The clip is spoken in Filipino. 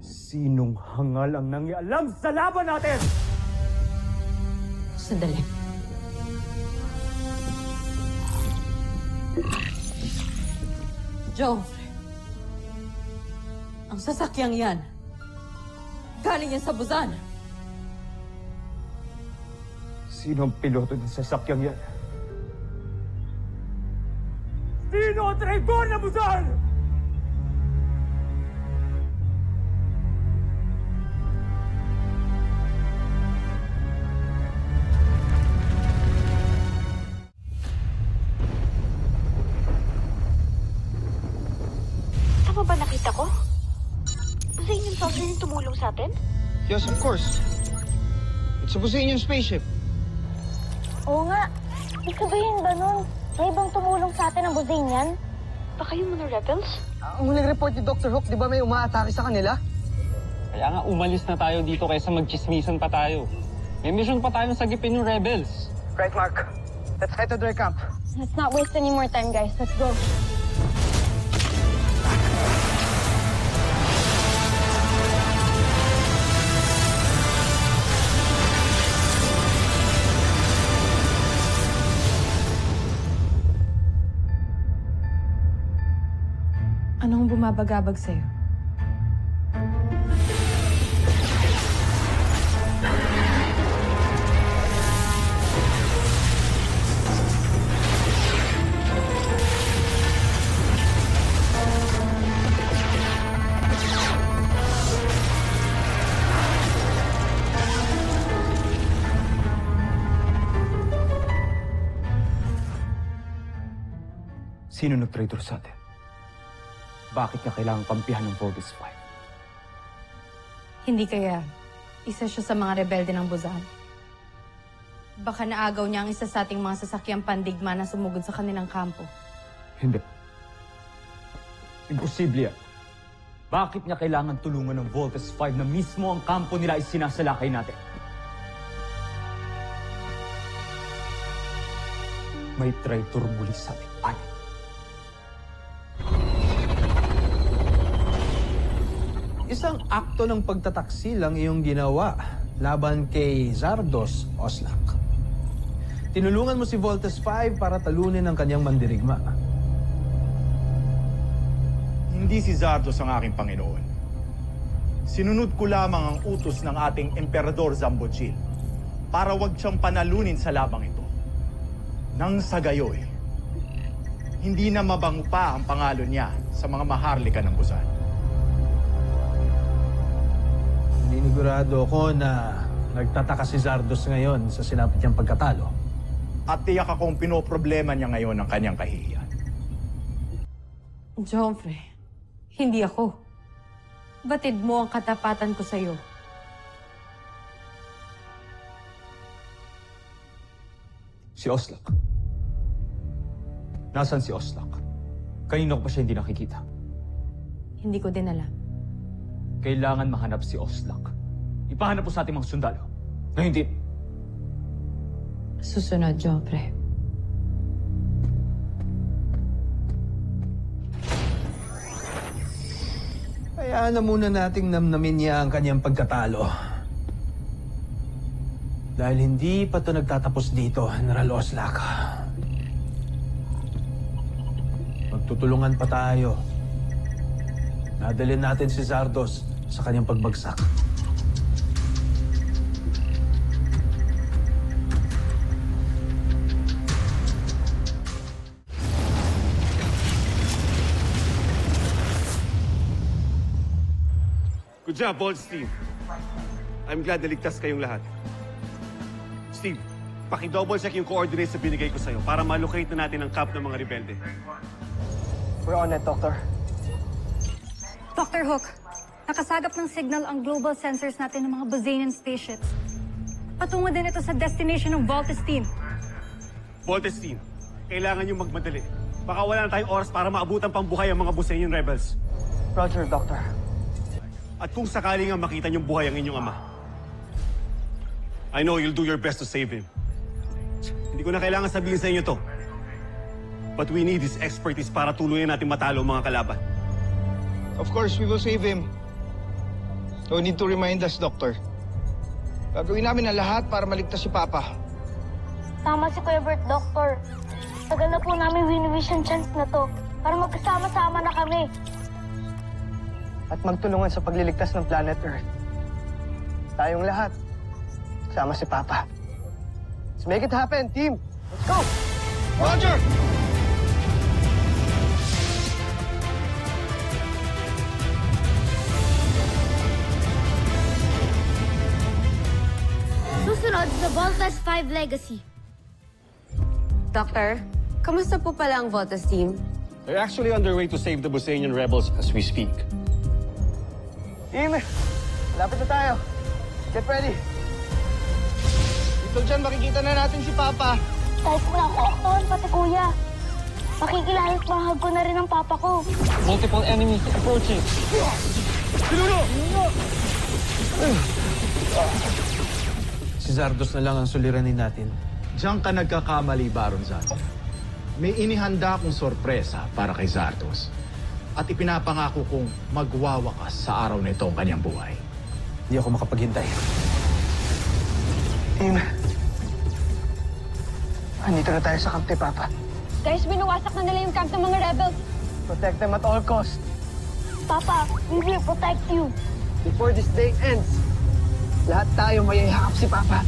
Sinong hangal ang nangialam sa laban natin? Sandali. Joffrey, ang sasakyang yan, galing yan sa Busan. Sino ang piloto ng sasakyang yan? Sino ang traitor na Busan? Tama ba nakita ko? Zane yung soldier yung tumulong sa atin? Yes, of course. It's a Buzanian spaceship. Oo nga. Ibig sabihin ba nun? May ibang tumulong sa atin ang Buzanian? Baka yung mga rebels? Ang huling report ni Dr. Hook, di ba may umaatake sa kanila? Kaya nga umalis na tayo dito kaysa magchismisan pa tayo. May mission pa tayong sagipin yung rebels. Right, Mark. Let's head to their camp. Let's not waste any more time, guys. Let's go. Anong bumabagabag sa'yo? Sino nag-traitor sa atin? Bakit niya kailangang kampihan ng Voltes 5? Hindi kaya isa siya sa mga rebelde ng Busan. Baka naagaw niya ang isa sa ating mga sasakyang pandigma na sumugod sa kanilang kampo. Hindi. Imposible yan. Bakit niya kailangan tulungan ng Voltes 5 na mismo ang kampo nila ay sinasalakay natin? May traitor muli sa ating bayan. Isang akto ng pagtataksil ang iyong ginawa laban kay Zardos Oslak. Tinulungan mo si Voltes 5 para talunin ang kanyang mandirigma. Hindi si Zardos ang aking Panginoon. Sinunod ko lamang ang utos ng ating Emperador Zambojil para wag siyang panalunin sa labang ito. Nang sa gayoy, hindi na mabango pa ang pangalan niya sa mga maharlika ng Busan. Ninigurado ko na nagtataka si Zardos ngayon sa sinapit niyang pagkatalo. At tiyak akong pinoproblema niya ngayon ang kanyang kahihiyan. Joffrey, hindi ako. Batid mo ang katapatan ko sa'yo. Si Oslak. Nasaan si Oslak? Kanino ko pa siya hindi nakikita? Hindi ko din alam. Kailangan mahanap si Oslak. Ipahanap po sa ating mga sundalo. Na hindi. Susunod, Joffrey. Kaya na muna nating namnamin niya ang kanyang pagkatalo. Dahil hindi pa ito nagtatapos dito, General Oslak. Magtutulungan pa tayo. Nadalhin natin si Zardos sa kanyang pagbagsak. Good job, Bold Steve. I'm glad naligtas kayong lahat. Steve, paki-double check yung coordinates na binigay ko sa'yo para ma-locate na natin ang camp ng mga rebelde. We're on it, Doctor. Dr. Hook, nakasagap ng signal ang global sensors natin ng mga Buzanian spaceships. Patungo din ito sa destination ng Voltes team. Voltes team, kailangan yung magmadali. Baka wala na tayong oras para maabutan pang buhay ang mga Buzanian rebels. Roger, Doctor. At kung sakali nga makita niyong buhay ang inyong ama, I know you'll do your best to save him. Hindi ko na kailangan sabihin sa inyo to. But we need his expertise para tuluyan natin matalo ang mga kalaban. Of course, we will save him. No need to remind us, Doctor. Gagawin namin ang lahat para maligtas si Papa. Tama si Kuya Bert, Doctor. Tagal na po namin win-wish ang chance na to para magkasama-sama na kami. At magtulungan sa pagliligtas ng planet Earth. Tayong lahat. Kasama si Papa. Let's make it happen, team! Let's go! Roger! Susunod sa Voltes 5 Legacy. Doctor, kamusta po pala ang Voltes team? They're actually underway to save the Bosanian rebels as we speak. Team, malapit na tayo. Get ready. Dito dyan, makikita na natin si Papa. Kahit wala ko aktuhan, pati Kuya. Makikilayas bahag ko na rin ang Papa ko. Multiple enemies approaching. Si Zardos na lang ang suliranin natin. Diyan ka nagkakamali, Baron Zan. May inihanda akong sorpresa para kay Zardos. At ipinapangako kong magwawakas sa araw na ito ang kanyang buhay. Hindi ako makapaghintay. Team, andito na tayo sa camp ni Papa. Guys, binawasak na nila yung camp ng mga rebels. Protect them at all costs. Papa, we will protect you. Before this day ends, lahat tayo may ihakap si Papa.